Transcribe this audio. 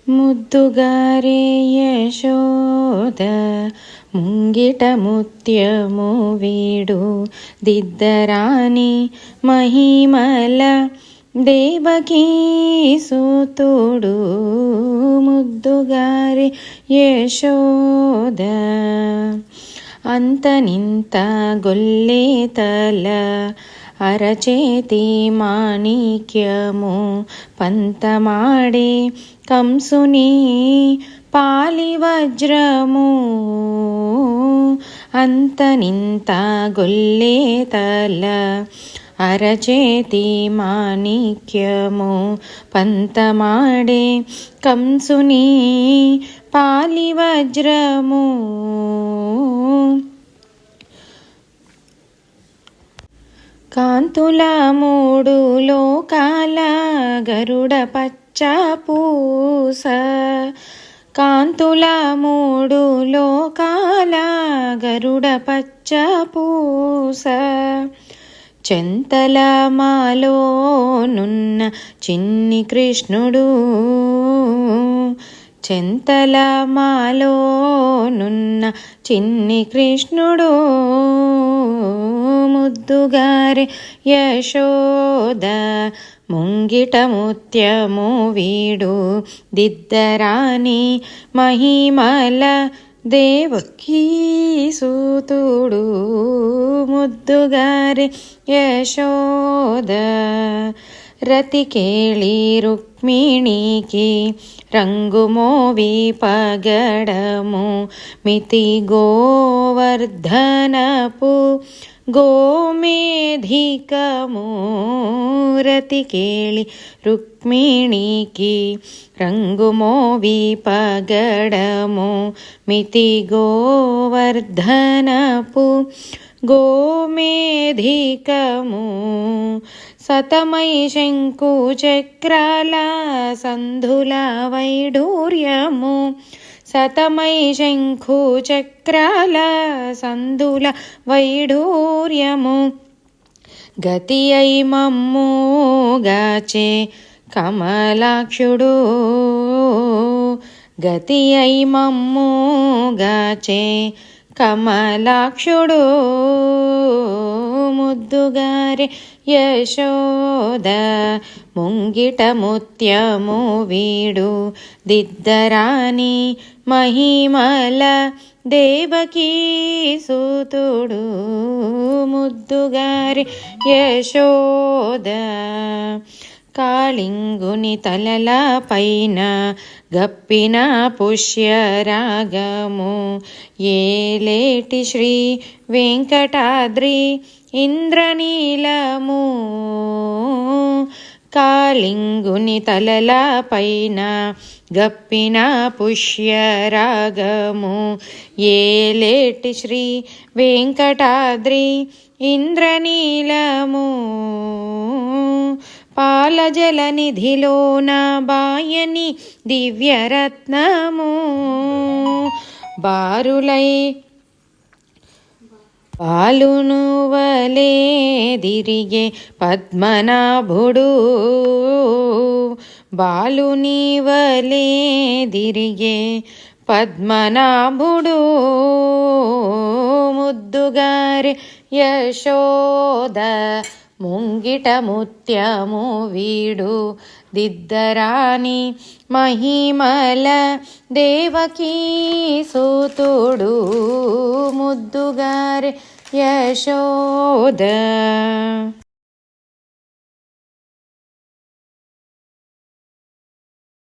ముద్దుగారే యశోద ముంగిట ముత్యము వీడు దిద్దరాని మహిమల దేవకీ సూతుడు ముద్దుగారే యశోద అంతనింత గొల్లేతల అరచేతి మాణిక్యము పంతమాడే కంసుని పాలి వజ్రము అంతనింత గొల్లేతల అరచేతి మాణిక్యము పంతమాడే కంసుని పాలి వజ్రము కాంతుల మూడు లోకాల గరుడ పచ్చ పూస కాంతుల మూడు లోకాల గరుడ పచ్చ పూస చెంతల మాలోనున్న చిన్ని కృష్ణుడు చెంతల మాలోనున్న చిన్ని కృష్ణుడు ముద్దుగారే యశోద ముంగిట ముత్యము వీడు దిద్దరాని మహిమల దేవకీ సూతుడు ముద్దుగారే యశోద రతికేళి రుక్మిణికి రంగుమోవి పగడము మితి గోవర్ధనపు గోమేధికము రతికేళి రుక్మిణికి రంగుమోవి పగడము మితి గోవర్ధనపు గోమేధికము సతమై శంకు చక్రాల సంధుల వైడూర్యము సతమై శంఖు చక్రాల సంధుల వైడూర్యము గతి అయి మమ్ము గాచే కమలాక్షుడు గతి అయి మమ్ము గాచే కమలాక్షుడు ముద్దుగారే యశోద ముంగిట ముత్యము వీడు దిద్దరాని మహిమల దేవకీ సూతుడు ముద్దుగారే యశోద కాళింగుని తలల పైన గప్పిన పుష్యరాగము ఏలేటి శ్రీ వెంకటాద్రి ఇంద్రనీలము కాళింగుని తలల పైన గప్పిన పుష్యరాగము ఏలేటి శ్రీ వెంకటాద్రి ఇంద్రనీలము పాలజల నిధిలోన బాయని దివ్యరత్నము బారులై పాలును వలే దిరిగే పద్మనాభుడు బాలుని వలే దిరిగే పద్మనాభుడు ముద్దుగారే యశోద ముంగిట ముత్యము వీడు దిద్దరాని మహిమల దేవకీ సూతుడు ముద్దుగారే యశోద.